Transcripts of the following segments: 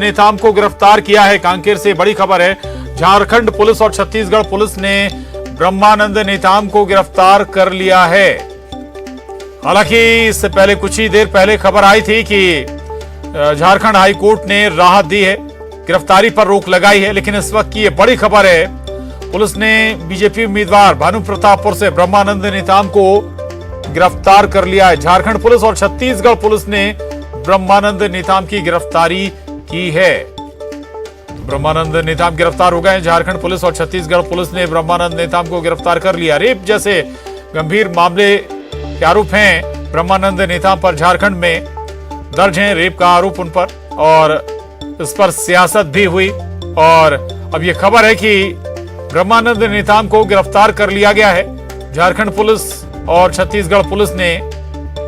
नेताम को गिरफ्तार किया है। कांकेर से बड़ी खबर है। झारखंड पुलिस और छत्तीसगढ़ पुलिस ने ब्रह्मानंद नेताम को गिरफ्तार कर लिया है। हालांकि इससे पहले कुछ ही देर पहले खबर आई थी कि झारखंड हाई कोर्ट ने राहत दी है, गिरफ्तारी पर रोक लगाई है। लेकिन इस वक्त की ये बड़ी खबर है, पुलिस ने बीजेपी उम्मीदवार भानु प्रतापपुर से ब्रह्मानंद नेताम को गिरफ्तार कर लिया है। झारखंड पुलिस और छत्तीसगढ़ पुलिस ने ब्रह्मानंद नेताम की गिरफ्तारी की है। ब्रह्मानंद नेताम गिरफ्तार हो गए। झारखंड पुलिस और छत्तीसगढ़ पुलिस ने ब्रह्मानंद नेताम को गिरफ्तार कर लिया। रेप जैसे गंभीर मामले के आरोप हैं ब्रह्मानंद नेताम पर, झारखंड में दर्ज है रेप का आरोप उन पर, और इस पर सियासत भी हुई। और अब यह खबर है कि ब्रह्मानंद नेताम को गिरफ्तार कर लिया गया है। झारखंड पुलिस और छत्तीसगढ़ पुलिस ने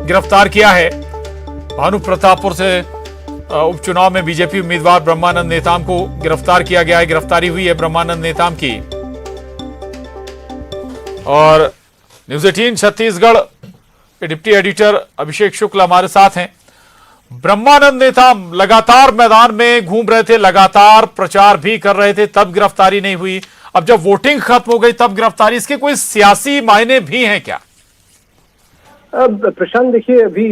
गिरफ्तार किया है। भानु प्रतापपुर से उपचुनाव में बीजेपी उम्मीदवार ब्रह्मानंद नेताम को गिरफ्तार किया गया है। गिरफ्तारी हुई है ब्रह्मानंद नेताम की। और न्यूज 18 छत्तीसगढ़ के डिप्टी एडिटर अभिषेक शुक्ल हमारे साथ हैं। ब्रह्मानंद नेताम लगातार मैदान में घूम रहे थे, लगातार प्रचार भी कर रहे थे, तब गिरफ्तारी नहीं हुई। अब जब वोटिंग खत्म हो गई तब गिरफ्तारी, इसके कोई सियासी मायने भी हैं क्या? अब प्रशांत देखिए, अभी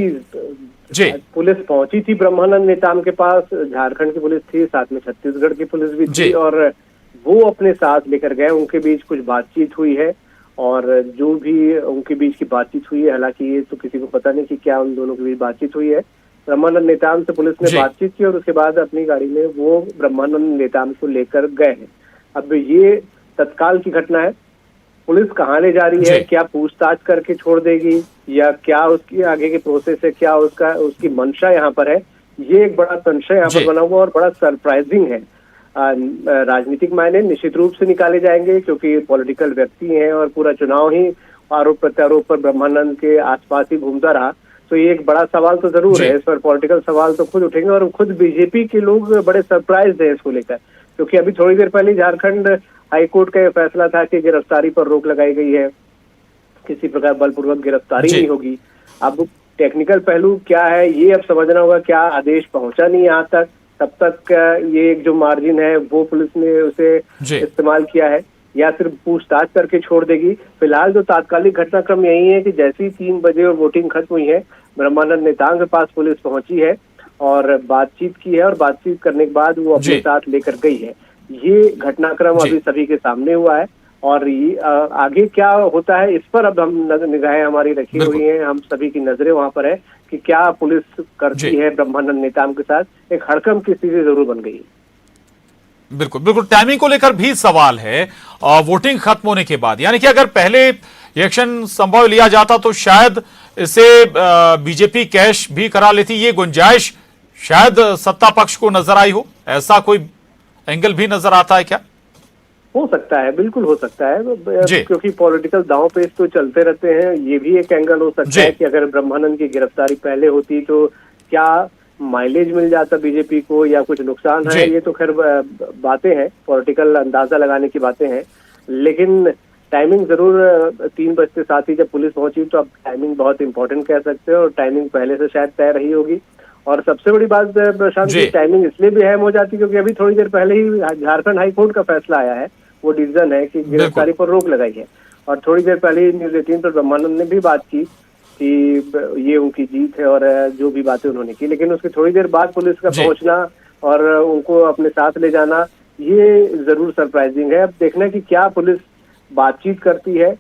जी पुलिस पहुंची थी ब्रह्मानंद नेताम के पास, झारखंड की पुलिस थी, साथ में छत्तीसगढ़ की पुलिस भी थी, और वो अपने साथ लेकर गए। उनके बीच कुछ बातचीत हुई है, और जो भी उनके बीच की बातचीत हुई है, हालांकि ये तो किसी को पता नहीं कि क्या उन दोनों के बीच बातचीत हुई है। ब्रह्मानंद नेताम से पुलिस ने बातचीत की और उसके बाद अपनी गाड़ी में वो ब्रह्मानंद नेताम को लेकर गए हैं। अब ये तत्काल की घटना है। पुलिस कहाँ ले जा रही है, क्या पूछताछ करके छोड़ देगी, या क्या उसकी आगे की प्रोसेस है, क्या उसकी मंशा यहाँ पर है, ये एक बड़ा संशय यहाँ पर बना हुआ और बड़ा सरप्राइजिंग है। राजनीतिक मायने निश्चित रूप से निकाले जाएंगे, क्योंकि पॉलिटिकल व्यक्ति हैं और पूरा चुनाव ही आरोप प्रत्यारोप पर ब्रह्मानंद के आसपास ही घूमता रहा। तो ये एक बड़ा सवाल तो जरूर है। इस पर पॉलिटिकल सवाल तो खुद उठेंगे, और खुद बीजेपी के लोग बड़े सरप्राइज है इसको लेकर, क्योंकि अभी थोड़ी देर पहले झारखंड हाईकोर्ट का यह फैसला था कि गिरफ्तारी पर रोक लगाई गई है, किसी प्रकार बलपूर्वक गिरफ्तारी नहीं होगी। अब टेक्निकल पहलू क्या है ये अब समझना होगा। क्या आदेश पहुंचा नहीं यहाँ तक, तब तक ये एक जो मार्जिन है वो पुलिस ने उसे इस्तेमाल किया है, या सिर्फ पूछताछ करके छोड़ देगी। फिलहाल जो तात्कालिक घटनाक्रम यही है कि जैसे ही 3 बजे और वोटिंग खत्म हुई है, ब्रह्मानंद नेताम के पास पुलिस पहुंची है और बातचीत की है, और बातचीत करने के बाद वो अपने साथ लेकर गई है। ये घटनाक्रम अभी सभी के सामने हुआ है, और ये आगे क्या होता है इस पर अब हम निगाहें हमारी रखी हुई हैं। हम सभी की नजरें वहां पर है कि क्या पुलिस करती है ब्रह्मानंद नेताम के साथ। एक हड़कंप की स्थिति जरूर बन गई है। बिल्कुल बिल्कुल, टाइमिंग को लेकर भी सवाल है वोटिंग खत्म होने के बाद। यानी कि अगर पहले इलेक्शन संभव लिया जाता तो शायद इसे बीजेपी कैश भी करा लेती। ये गुंजाइश शायद सत्ता पक्ष को नजर आई हो, ऐसा कोई एंगल भी नजर आता है क्या? हो सकता है, बिल्कुल हो सकता है, क्योंकि पॉलिटिकल दांव पेच तो चलते रहते हैं। ये भी एक एंगल हो सकता है कि अगर ब्रह्मानंद की गिरफ्तारी पहले होती तो क्या माइलेज मिल जाता बीजेपी को, या कुछ नुकसान है। ये तो खैर बातें हैं, पॉलिटिकल अंदाजा लगाने की बातें हैं। लेकिन टाइमिंग जरूर 3:07 ही जब पुलिस पहुंची, तो अब टाइमिंग बहुत इंपॉर्टेंट कह सकते हैं, और टाइमिंग पहले से शायद तय रही होगी। और सबसे बड़ी बात प्रशांत की टाइमिंग इसलिए भी अहम हो जाती है क्योंकि अभी थोड़ी देर पहले ही झारखंड हाईकोर्ट का फैसला आया है, वो डिसीजन है कि गिरफ्तारी पर रोक लगाई है। और थोड़ी देर पहले ही न्यूज 18 पर ब्रह्मानंद ने भी बात की कि ये उनकी जीत है, और जो भी बातें उन्होंने की। लेकिन उसके थोड़ी देर बाद पुलिस का पहुंचना और उनको अपने साथ ले जाना, ये जरूर सरप्राइजिंग है। अब देखना है कि क्या पुलिस बातचीत करती है,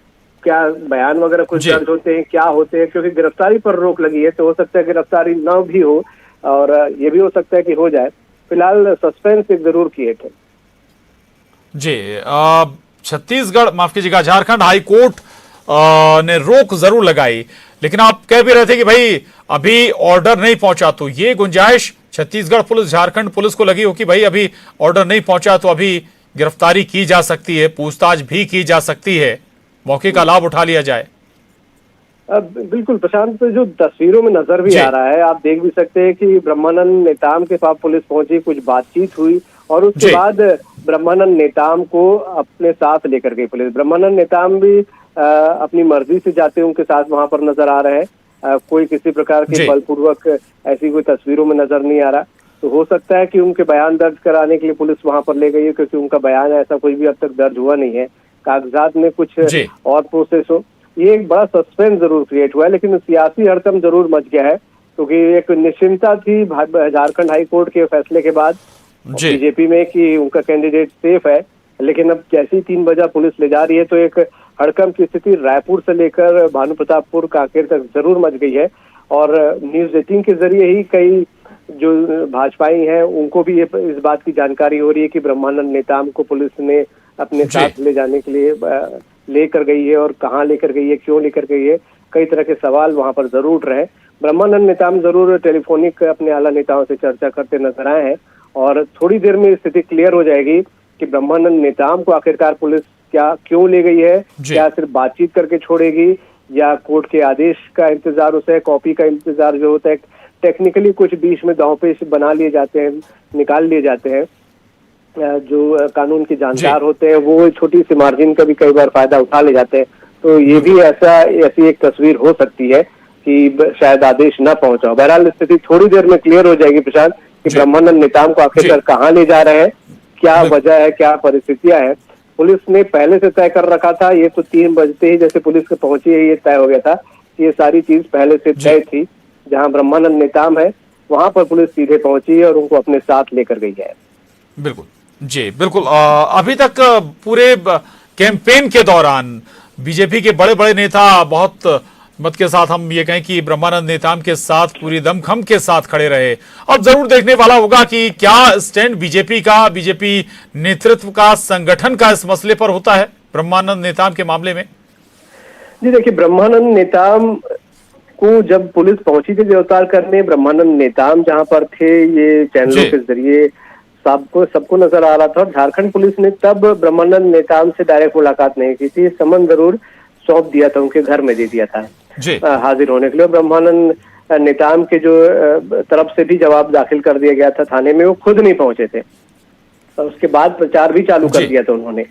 क्या बयान वगैरह कुछ दर्ज होते हैं, क्या होते हैं, क्योंकि गिरफ्तारी पर रोक लगी है तो हो सकता है गिरफ्तारी न भी हो, और ये भी हो सकता है कि हो जाए। फिलहाल सस्पेंस एक जरूर क्रिएट है। जी छत्तीसगढ़, माफ कीजिएगा, झारखंड हाई कोर्ट ने रोक जरूर लगाई, लेकिन आप कह भी रहे थे कि भाई अभी ऑर्डर नहीं पहुंचा, तो ये गुंजाइश छत्तीसगढ़ पुलिस झारखंड पुलिस को लगी हो कि भाई अभी ऑर्डर नहीं पहुंचा तो अभी गिरफ्तारी की जा सकती है, पूछताछ भी की जा सकती है, मौके का लाभ उठा लिया जाए। बिल्कुल प्रशांत, तो जो तस्वीरों में नजर भी आ रहा है, आप देख भी सकते हैं कि ब्रह्मानंद नेताम के पास पुलिस पहुंची, कुछ बातचीत हुई, और उसके बाद ब्रह्मानंद नेताम को अपने साथ लेकर गई पुलिस। ब्रह्मानंद नेताम भी अपनी मर्जी से जाते उनके साथ वहां पर नजर आ रहे हैं। कोई किसी प्रकार के बलपूर्वक ऐसी कोई तस्वीरों में नजर नहीं आ रहा। तो हो सकता है कि उनके बयान दर्ज कराने के लिए पुलिस वहां पर ले गई है, क्योंकि उनका बयान ऐसा कुछ भी अब तक दर्ज हुआ नहीं है, कागजात में कुछ जी और प्रोसेस हो। ये एक बड़ा सस्पेंस जरूर क्रिएट हुआ है, लेकिन सियासी हड़कंप जरूर मच गया है, क्योंकि एक निश्चिंतता थी झारखंड हाई कोर्ट के फैसले के बाद जी बीजेपी में कि उनका कैंडिडेट सेफ है। लेकिन अब जैसे ही 3 बजे पुलिस ले जा रही है, तो एक हड़कंप की स्थिति रायपुर से लेकर भानुप्रतापपुर कांकेर तक जरूर मच गई है। और न्यूज 18 के जरिए ही कई जो भाजपाई हैं उनको भी इस बात की जानकारी हो रही है कि ब्रह्मानंद नेताम को पुलिस ने अपने साथ ले जाने के लिए लेकर गई है, और कहाँ लेकर गई है, क्यों लेकर गई है, कई तरह के सवाल वहां पर जरूर रहे। ब्रह्मानंद नेताम जरूर टेलीफोनिक अपने आला नेताओं से चर्चा करते नजर आए हैं, और थोड़ी देर में स्थिति क्लियर हो जाएगी कि ब्रह्मानंद नेताम को आखिरकार पुलिस क्यों ले गई है, क्या सिर्फ बातचीत करके छोड़ेगी, या कोर्ट के आदेश का इंतजार, उसे कॉपी का इंतजार जो होता है। टेक्निकली कुछ बीच में दांवपेच बना लिए जाते हैं, निकाल लिए जाते हैं। जो कानून के जानकार होते हैं वो छोटी सी मार्जिन का भी कई बार फायदा उठा ले जाते हैं। तो ये भी ऐसी एक तस्वीर हो सकती है कि शायद आदेश न पहुंचा। बहरहाल स्थिति थोड़ी देर में क्लियर हो जाएगी प्रशांत, कि ब्रह्मानंद नेताम को आखिरकार कहाँ ले जा रहे हैं, क्या वजह है, क्या परिस्थितियां हैं। पुलिस ने पहले से तय कर रखा था, ये तो 3 बजते ही जैसे पुलिस के पहुंची है ये तय हो गया था, ये सारी चीज पहले से तय थी। जहां ब्रह्मानंद नेताम है वहां पर पुलिस सीधे पहुंची है और उनको अपने साथ लेकर गई है। बिल्कुल जी बिल्कुल। अभी तक पूरे कैंपेन के दौरान बीजेपी के बड़े बड़े नेता बहुत मत के साथ, हम ये कहें कि ब्रह्मानंद नेताम के साथ पूरी दमखम के साथ खड़े रहे। अब जरूर देखने वाला होगा कि क्या स्टैंड बीजेपी का, बीजेपी नेतृत्व का, संगठन का इस मसले पर होता है ब्रह्मानंद नेताम के मामले में। जी देखिए, ब्रह्मानंद नेताम को जब पुलिस पहुंची थी गिरफ्तार करने, ब्रह्मानंद नेताम जहां पर थे ये चैनलों के जरिए सबको नजर आ रहा था। और झारखंड पुलिस ने तब ब्रह्मानंद नेताम से डायरेक्ट मुलाकात नहीं की थी, समन जरूर सौंप दिया था, उनके घर में दे दिया था हाजिर होने के लिए। ब्रह्मानंद नेताम के जो तरफ से भी जवाब दाखिल कर दिया गया था थाने में, वो खुद नहीं पहुंचे थे। और उसके बाद प्रचार भी चालू कर दिया था उन्होंने।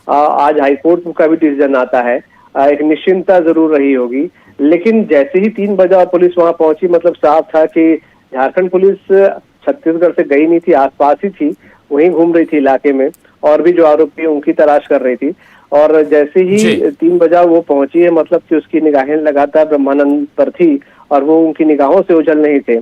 आज हाईकोर्ट का भी डिसीजन आता है, एक निश्चिंतता जरूर रही होगी। लेकिन जैसे ही 3 बजे पुलिस वहां पहुंची, मतलब साफ था कि झारखंड पुलिस छत्तीसगढ़ से गई नहीं थी, आसपास ही थी, वहीं घूम रही थी इलाके में, और भी जो आरोपी उनकी तलाश कर रही थी। और जैसे ही 3 बजे वो पहुंची है, मतलब कि उसकी निगाहें लगातार ब्रह्मानंद पर थी और वो उनकी निगाहों से ओझल नहीं थे।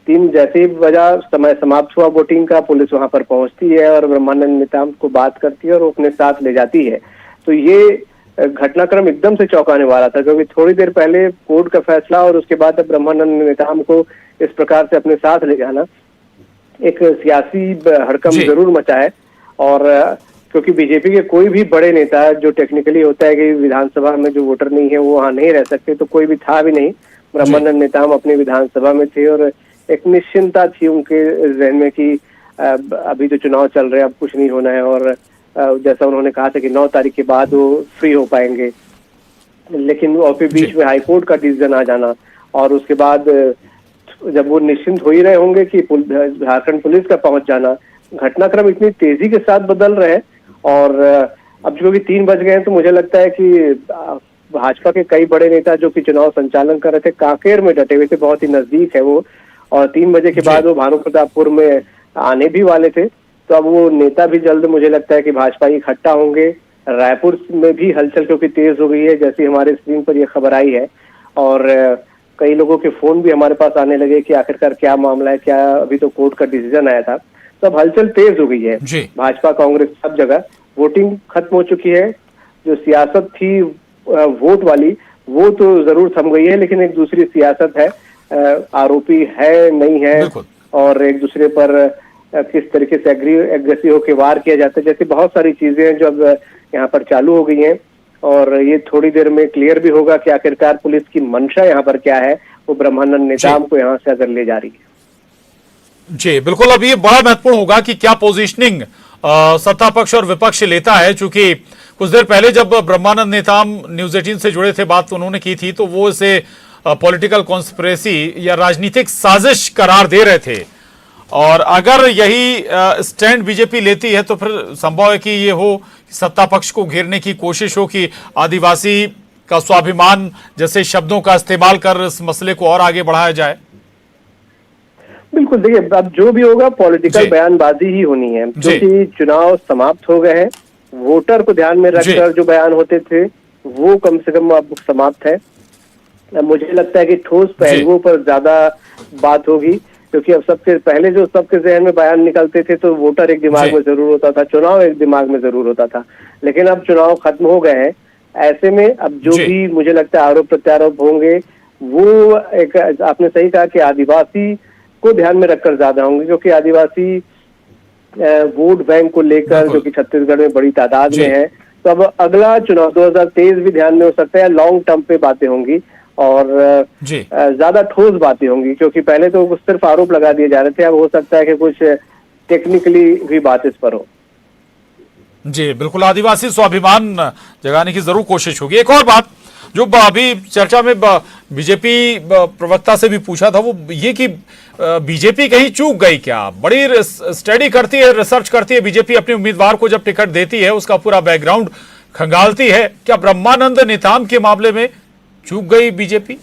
3 जैसे ही बजा समय समाप्त हुआ वोटिंग का, पुलिस वहां पर पहुंचती है और ब्रह्मानंद नेताम को बात करती है और वो अपने साथ ले जाती है। तो ये घटनाक्रम एकदम से चौंकाने वाला था, क्योंकि थोड़ी देर पहले कोर्ट का फैसला और उसके बाद अब ब्रह्मानंद नेताम को इस प्रकार से अपने साथ ले जाना एक सियासी हड़कंप जरूर मचा है। और क्योंकि बीजेपी के कोई भी बड़े नेता, जो टेक्निकली होता है कि विधानसभा में जो वोटर नहीं है वो वहां नहीं रह सकते, तो कोई भी था भी नहीं। ब्रह्मानंद नेताम अपने विधानसभा में थे और एक निश्चिंतता थी उनके जहन में कि अभी तो चुनाव चल रहे हैं, अब कुछ नहीं होना है। और जैसा उन्होंने कहा था कि 9 तारीख के बाद वो फ्री हो पाएंगे। लेकिन और फिर बीच में हाईकोर्ट का डिसीजन आ जाना, और उसके बाद जब वो निश्चिंत हो ही रहे होंगे कि झारखंड पुलिस का पहुंच जाना, घटनाक्रम इतनी तेजी के साथ बदल रहे हैं। और अब क्योंकि 3 बज गए हैं, तो मुझे लगता है कि भाजपा के कई बड़े नेता जो कि चुनाव संचालन कर रहे थे, कांकेर में डटे हुए थे, बहुत ही नजदीक है वो, और 3 बजे के बाद वो भानुप्रतापपुर में आने भी वाले थे। तो अब वो नेता भी जल्द, मुझे लगता है कि भाजपा इकट्ठा होंगे। रायपुर में भी हलचल क्योंकि तेज हो गई है, जैसे हमारे स्क्रीन पर ये खबर आई है, और कई लोगों के फोन भी हमारे पास आने लगे कि आखिरकार क्या मामला है, क्या अभी तो कोर्ट का डिसीजन आया था। तो अब हलचल तेज हो गई है, भाजपा कांग्रेस सब जगह। वोटिंग खत्म हो चुकी है, जो सियासत थी वोट वाली वो तो जरूर थम गई है, लेकिन एक दूसरी सियासत है, आरोपी है नहीं है, और एक दूसरे पर किस तरीके से एग्रेसिव होकर वार किया जाता है, जैसी बहुत सारी चीजें हैं जो अब यहाँ पर चालू हो गई हैं। और ये थोड़ी देर में क्लियर भी होगा कि आखिरकार पुलिस की मंशा यहाँ पर क्या है, वो ब्रह्मानंद नेताम को यहाँ से अगर ले जा रही है। जी बिल्कुल, अब ये बड़ा महत्वपूर्ण होगा कि क्या पोजीशनिंग सत्ता पक्ष और विपक्ष लेता है। चूंकि कुछ देर पहले जब ब्रह्मानंद नेताम न्यूज 18 से जुड़े थे, बात उन्होंने की थी, तो वो इसे पॉलिटिकल कॉन्स्पिरेसी या राजनीतिक साजिश करार दे रहे थे। और अगर यही स्टैंड बीजेपी लेती है तो फिर संभव है कि ये हो सत्ता पक्ष को घेरने की कोशिश हो कि आदिवासी का स्वाभिमान जैसे शब्दों का इस्तेमाल कर इस मसले को और आगे बढ़ाया जाए। बिल्कुल, देखिए अब जो भी होगा पॉलिटिकल जी। बयानबाजी ही होनी है, जी। क्योंकि चुनाव समाप्त हो गए हैं। वोटर को ध्यान में जी। रखकर जो बयान होते थे वो कम से कम अब समाप्त है। अब मुझे लगता है कि ठोस जी। पहलुओं पर ज्यादा बात होगी, क्योंकि अब सबसे पहले जो सबके जहन में बयान निकलते थे तो वोटर एक दिमाग जी। में जरूर होता था, चुनाव एक दिमाग में जरूर होता था, लेकिन अब चुनाव खत्म हो गए हैं। ऐसे में अब जो जी। भी मुझे लगता है आरोप प्रत्यारोप होंगे वो एक, आपने सही कहा कि आदिवासी को ध्यान में रखकर ज्यादा होंगे, क्योंकि आदिवासी वोट बैंक को लेकर जो बिल्कुल। कि छत्तीसगढ़ में बड़ी तादाद जी। में है। तो अब अगला चुनाव 2023 भी ध्यान में हो सकता है, लॉन्ग टर्म पे बातें होंगी और जी। ज्यादा ठोस बातें होंगी, क्योंकि पहले तो सिर्फ आरोप लगा दिए जा रहे थे, अब हो सकता है कि कुछ टेक्निकली भी बात इस पर हो। जी बिल्कुल, आदिवासी स्वाभिमान जगाने की जरूर कोशिश होगी। एक और बात जो अभी चर्चा में बीजेपी प्रवक्ता से भी पूछा था, वो ये कि बीजेपी कहीं चूक गई क्या? बड़ी स्टडी करती है, रिसर्च करती है बीजेपी, अपने उम्मीदवार को जब टिकट देती है उसका पूरा बैकग्राउंड खंगालती है। क्या ब्रह्मानंद नेताम के मामले में चूक गई बीजेपी?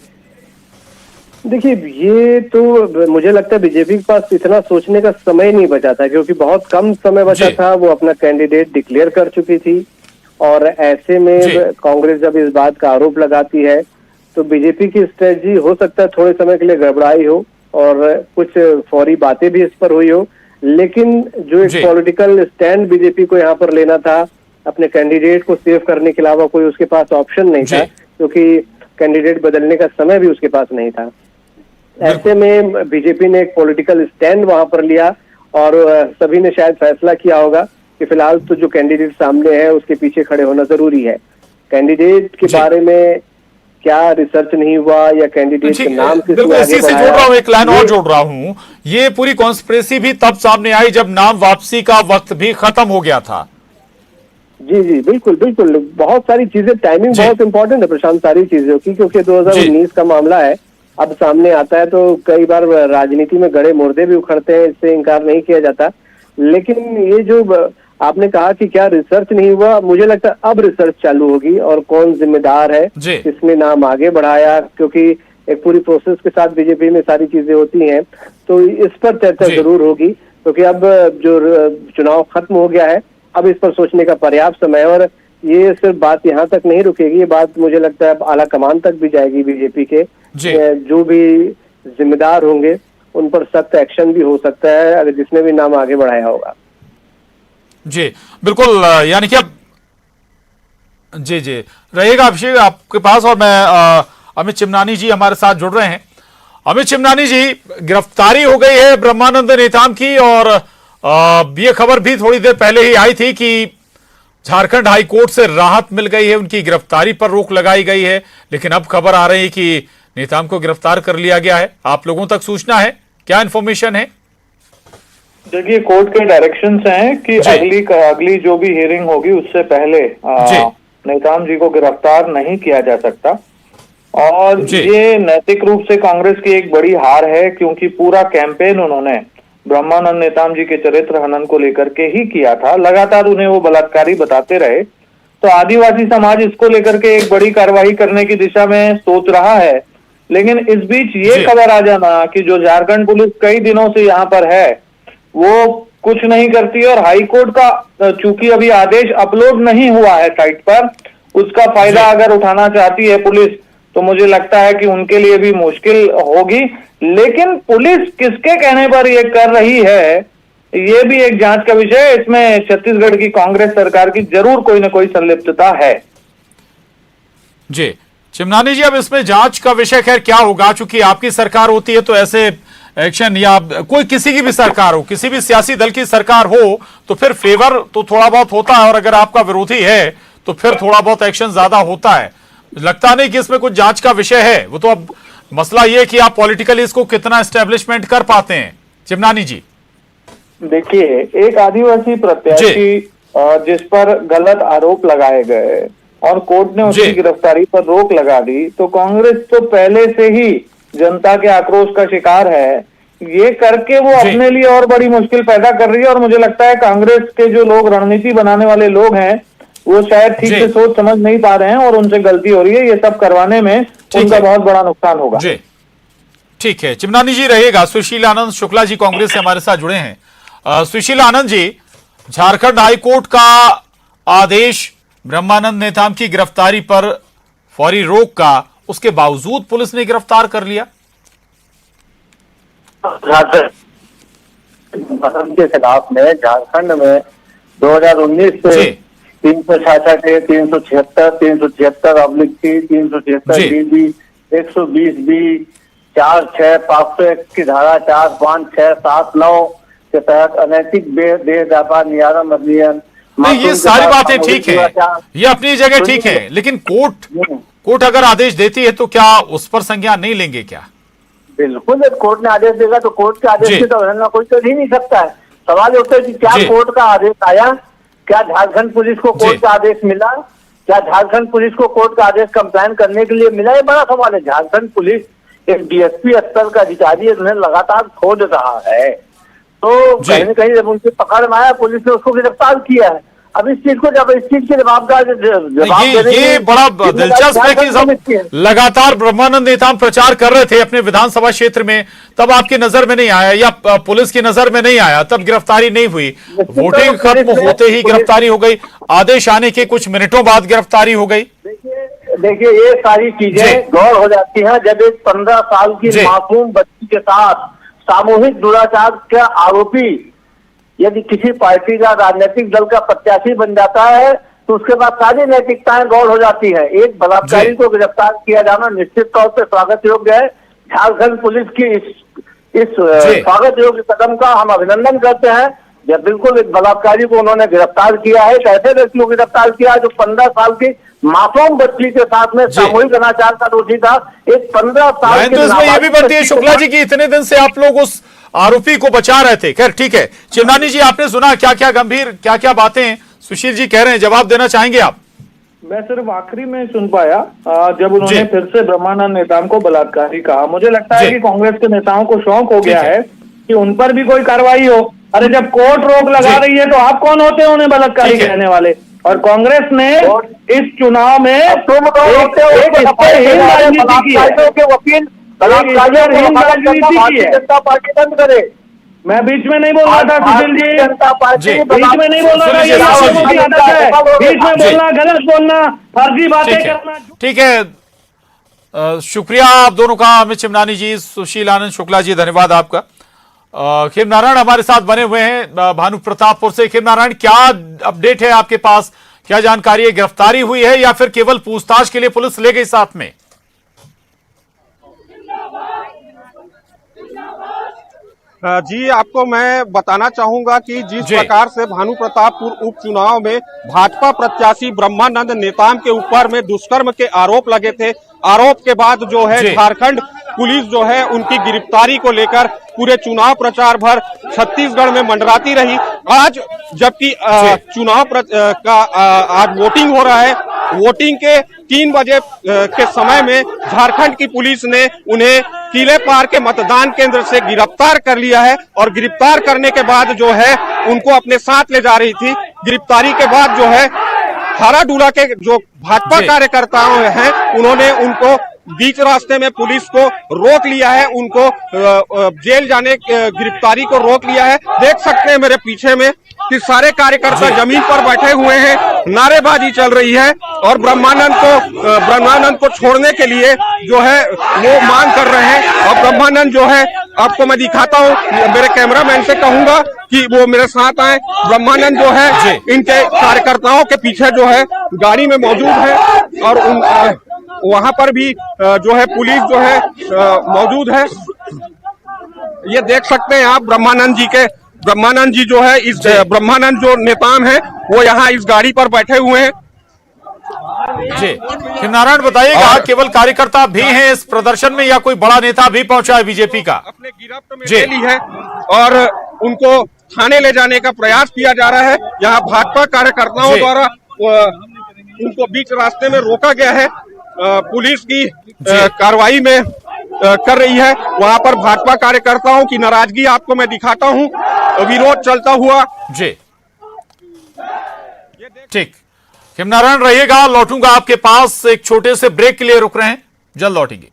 देखिए, ये तो मुझे लगता है बीजेपी के पास इतना सोचने का समय नहीं बचा था, क्योंकि बहुत कम समय बचा जी। था। वो अपना कैंडिडेट डिक्लेयर कर चुकी थी और ऐसे जी। में कांग्रेस जब इस बात का आरोप लगाती है तो बीजेपी की स्ट्रेटजी हो सकता है थोड़े समय के लिए गड़बड़ाई हो और कुछ फौरी बातें भी इस पर हुई हो, लेकिन जो एक जी। पॉलिटिकल स्टैंड बीजेपी को यहाँ पर लेना था, अपने कैंडिडेट को सेव करने के अलावा कोई उसके पास ऑप्शन नहीं जी। था, क्योंकि कैंडिडेट बदलने का समय भी उसके पास नहीं था। ऐसे में बीजेपी ने एक पॉलिटिकल स्टैंड वहां पर लिया और सभी ने शायद फैसला किया होगा कि फिलहाल तो जो कैंडिडेट सामने है उसके पीछे खड़े होना जरूरी है। कैंडिडेट के जी। बारे में क्या रिसर्च नहीं हुआ या कैंडिडेट के नाम किसने बिल्कुल, आगे इसी से बढ़ाया, जोड़ रहा हूं, एक लाइन और ये- जोड़ रहा हूं। ये पूरी कॉन्स्पिरेसी भी तब सामने आई जब नाम वापसी का वक्त भी खत्म हो गया था। जी जी बिल्कुल बिल्कुल, बहुत सारी चीजें, टाइमिंग जी। बहुत इंपॉर्टेंट है प्रशांत, सारी चीजों की, क्योंकि 2019 का मामला है, अब सामने आता है तो कई बार राजनीति में गड़े मुर्दे भी उखड़ते हैं, इससे इनकार नहीं किया जाता। लेकिन ये जो आपने कहा कि क्या रिसर्च नहीं हुआ, मुझे लगता है अब रिसर्च चालू होगी और कौन जिम्मेदार है, जी। किसने नाम आगे बढ़ाया, क्योंकि एक पूरी प्रोसेस के साथ बीजेपी में सारी चीजें होती हैं, तो इस पर चर्चा जी। जरूर होगी, क्योंकि अब जो चुनाव खत्म हो गया है, अब इस पर सोचने का पर्याप्त समय है। और ये सिर्फ बात यहाँ तक नहीं रुकेगी, ये बात मुझे लगता है अब आला कमान तक भी जाएगी बीजेपी के। जी। जो भी जिम्मेदार होंगे उन पर सख्त एक्शन भी हो सकता है, अगर जिसने भी नाम आगे बढ़ाया होगा। जी बिल्कुल, यानी कि अब जी जी रहेगा अभिषेक आपके पास। और मैं अमित चिमनानी जी हमारे साथ जुड़ रहे हैं। अमित चिमनानी जी, गिरफ्तारी हो गई है ब्रह्मानंद नेताम की, और ये खबर भी थोड़ी देर पहले ही आई थी कि झारखंड हाई कोर्ट से राहत मिल गई है, उनकी गिरफ्तारी पर रोक लगाई गई है। लेकिन अब खबर आ रही है कि नेताम को गिरफ्तार कर लिया गया है। आप लोगों तक सूचना है, क्या इन्फॉर्मेशन है? देखिए, कोर्ट के डायरेक्शंस हैं कि जी। अगली जो भी हियरिंग होगी उससे पहले जी। नेताम जी को गिरफ्तार नहीं किया जा सकता। और जी। ये नैतिक रूप से कांग्रेस की एक बड़ी हार है, क्योंकि पूरा कैंपेन उन्होंने ब्रह्मानंद नेताम जी के चरित्र हनन को लेकर के ही किया था। लगातार उन्हें वो बलात्कारी बताते रहे। तो आदिवासी समाज इसको लेकर के एक बड़ी कार्रवाई करने की दिशा में सोच रहा है। लेकिन इस बीच ये जी। खबर आ जाना कि जो झारखंड पुलिस कई दिनों से यहाँ पर है वो कुछ नहीं करती, और हाईकोर्ट का चूंकि अभी आदेश अपलोड नहीं हुआ है साइट पर, उसका फायदा जी। अगर उठाना चाहती है पुलिस, तो मुझे लगता है कि उनके लिए भी मुश्किल होगी। लेकिन पुलिस किसके कहने पर ये कर रही है, ये भी एक जांच का विषय है। इसमें छत्तीसगढ़ की कांग्रेस सरकार की जरूर कोई ना कोई संलिप्तता है। जी चिमनानी जी, अब इसमें जांच का विषय खैर क्या होगा, चूंकि आपकी सरकार होती है तो ऐसे एक्शन, या कोई किसी की भी सरकार हो, किसी भी सियासी दल की सरकार हो, तो फिर फेवर तो थोड़ा बहुत होता है, और अगर आपका विरोधी है तो फिर थोड़ा बहुत एक्शन ज्यादा होता है। लगता नहीं कि इसमें कुछ जांच का विषय है। वो तो अब मसला ये कि आप पॉलिटिकली इसको कितना एस्टेब्लिशमेंट कर पाते हैं। चिमनानी जी, देखिए, एक आदिवासी प्रत्याशी जिस पर गलत आरोप लगाए गए और कोर्ट ने उसकी गिरफ्तारी पर रोक लगा दी, तो कांग्रेस तो पहले से ही जनता के आक्रोश का शिकार है। ये करके वो अपने लिए और बड़ी मुश्किल पैदा कर रही है। और मुझे लगता है कांग्रेस के जो लोग रणनीति बनाने वाले लोग हैं वो शायद ठीक से सोच समझ नहीं पा रहे हैं और उनसे गलती हो रही है। ये सब करवाने में उनका बहुत बड़ा नुकसान होगा। जी ठीक है, चिमनानी जी रहिएगा। सुशील आनंद शुक्ला जी कांग्रेस से हमारे साथ जुड़े हैं। सुशील आनंद जी, झारखंड हाईकोर्ट का आदेश ब्रह्मानंद नेताम की गिरफ्तारी पर फौरी रोक का, उसके बावजूद पुलिस ने गिरफ्तार कर लिया। के खिलाफ में झारखंड में 2019 से 366 376 376/3 376 DB 120 B 4-6 501 की धारा 4 5 6 7 9 के तहत अनैतिक बेव्यापार नियामक अधिनियम। नहीं, ये सारी बातें ठीक है, ये अपनी जगह ठीक है, लेकिन कोर्ट अगर आदेश देती है तो क्या उस पर संज्ञान नहीं लेंगे क्या? बिल्कुल, जब कोर्ट ने आदेश देगा तो कोर्ट के आदेश की तो अवहेलना कोई कर ही नहीं सकता है। सवाल उठता है कि क्या कोर्ट का आदेश आया, क्या झारखंड पुलिस को कोर्ट का आदेश मिला, क्या झारखंड पुलिस को कोर्ट का आदेश कंप्लेन करने के लिए मिला? ये बड़ा सवाल है। झारखंड पुलिस एक DSP स्तर का अधिकारी है, उन्हें लगातार खोज रहा है, तो कहीं न कहीं जब उनकी पकड़ में आया पुलिस ने उसको गिरफ्तार किया है। अब इस चीज के जवाबदार ये बड़ा दिलचस्प है कि लगातार ब्रह्मानंद नेताम प्रचार कर रहे थे अपने विधानसभा क्षेत्र में, तब आपकी नजर में नहीं आया या पुलिस की नजर में नहीं आया, तब गिरफ्तारी नहीं हुई। वोटिंग खत्म होते ही गिरफ्तारी हो गई, आदेश आने के कुछ मिनटों बाद गिरफ्तारी हो गई। देखिए, ये सारी चीजें गौर हो जाती हैं जब एक 15 साल की मासूम बच्ची के साथ सामूहिक दुराचार का आरोपी यदि किसी पार्टी का राजनीतिक दल का प्रत्याशी बन जाता है तो उसके बाद सारी नैतिकताएं गौर हो जाती है। एक बलात्कारी को गिरफ्तार किया जाना निश्चित तौर पर स्वागत योग्य है। झारखंड पुलिस की इस स्वागत योग्य कदम का हम अभिनंदन करते हैं। जब बिल्कुल एक बलात्कारी को उन्होंने गिरफ्तार किया है, ऐसे व्यक्ति को गिरफ्तार किया है जो 15 साल की मासूम बच्ची के साथ में सामूहिक अनाचार का दोषी था। एक 15 साल तो इसमें यह भी बनती है शुक्ला जी की इतने दिन से आप लोग उस आरोपी को बचा रहे थे। खैर ठीक है, चिमनानी जी आपने सुना क्या क्या बातें सुशील जी कह रहे हैं, जवाब देना चाहेंगे आप? मैं सिर्फ आखिरी में सुन पाया जब उन्होंने फिर से ब्रह्मानंद नेताम को बलात्कारी कहा। मुझे लगता है कि कांग्रेस के नेताओं को शौक हो गया है कि उन पर भी कोई कार्रवाई हो। अरे जब कोर्ट रोक लगा रही है तो आप कौन होते हैं उन्हें बलात्कारी कहने वाले? और कांग्रेस ने इस चुनाव में जनता पार्टी बंद करे। मैं बीच में नहीं बोल रहा था सुशील जी, जनता पार्टी बीच में नहीं बोल रहा था। बीच में बोलना, गलत बोलना, फर्जी बातें करना। ठीक है, शुक्रिया आप दोनों का, अमित चिमनानी जी, सुशील आनंद शुक्ला जी, धन्यवाद आपका। खेम नारायण हमारे साथ बने हुए हैं भानु प्रतापपुर से। खेम नारायण, क्या अपडेट है आपके पास, क्या जानकारी है? गिरफ्तारी हुई है या फिर केवल पूछताछ के लिए पुलिस ले गई साथ में? जी, आपको मैं बताना चाहूंगा कि जिस प्रकार से भानु प्रतापपुर उपचुनाव में भाजपा प्रत्याशी ब्रह्मानंद नेताम के ऊपर में दुष्कर्म के आरोप लगे थे, आरोप के बाद जो है झारखंड पुलिस जो है उनकी गिरफ्तारी को लेकर पूरे चुनाव प्रचार भर छत्तीसगढ़ में मंडराती रही। आज जबकि चुनाव का आज वोटिंग हो रहा है, वोटिंग के 3 बजे के समय में झारखंड की पुलिस ने उन्हें किले पार के मतदान केंद्र से गिरफ्तार कर लिया है और गिरफ्तार करने के बाद जो है उनको अपने साथ ले जा रही थी। गिरफ्तारी के बाद जो है हाराडूला के जो भाजपा कार्यकर्ताओं हैं उन्होंने उनको बीच रास्ते में पुलिस को रोक लिया है, उनको जेल जाने गिरफ्तारी को रोक लिया है। देख सकते हैं मेरे पीछे में कि सारे कार्यकर्ता जमीन पर बैठे हुए हैं, नारेबाजी चल रही है और ब्रह्मानंद को छोड़ने के लिए जो है वो मांग कर रहे हैं। और ब्रह्मानंद जो है आपको मैं दिखाता हूँ, मेरे कैमरामैन से कहूंगा कि वो मेरे साथ आए। ब्रह्मानंद जो है इनके कार्यकर्ताओं के पीछे जो है गाड़ी में मौजूद है और वहां पर भी जो है पुलिस जो है मौजूद है। ये देख सकते हैं आप ब्रह्मानंद जी जो है इस ब्रह्मानंद जो नेताम है वो यहाँ इस गाड़ी पर बैठे हुए हैं। जी खेम नारायण, बताइएगा केवल कार्यकर्ता भी हैं इस प्रदर्शन में या कोई बड़ा नेता भी पहुंचा है बीजेपी का? अपने गिरफ्त में ले ली है और उनको थाने ले जाने का प्रयास किया जा रहा है। यहाँ भाजपा कार्यकर्ताओं द्वारा उनको बीच रास्ते में रोका गया है, पुलिस की कार्रवाई में कर रही है। वहां पर भाजपा कार्यकर्ताओं की नाराजगी आपको मैं दिखाता हूं, विरोध चलता हुआ। जी ठीक, खेम नारायण रहिएगा, लौटूंगा आपके पास। एक छोटे से ब्रेक के लिए रुक रहे हैं, जल्द लौटेंगे।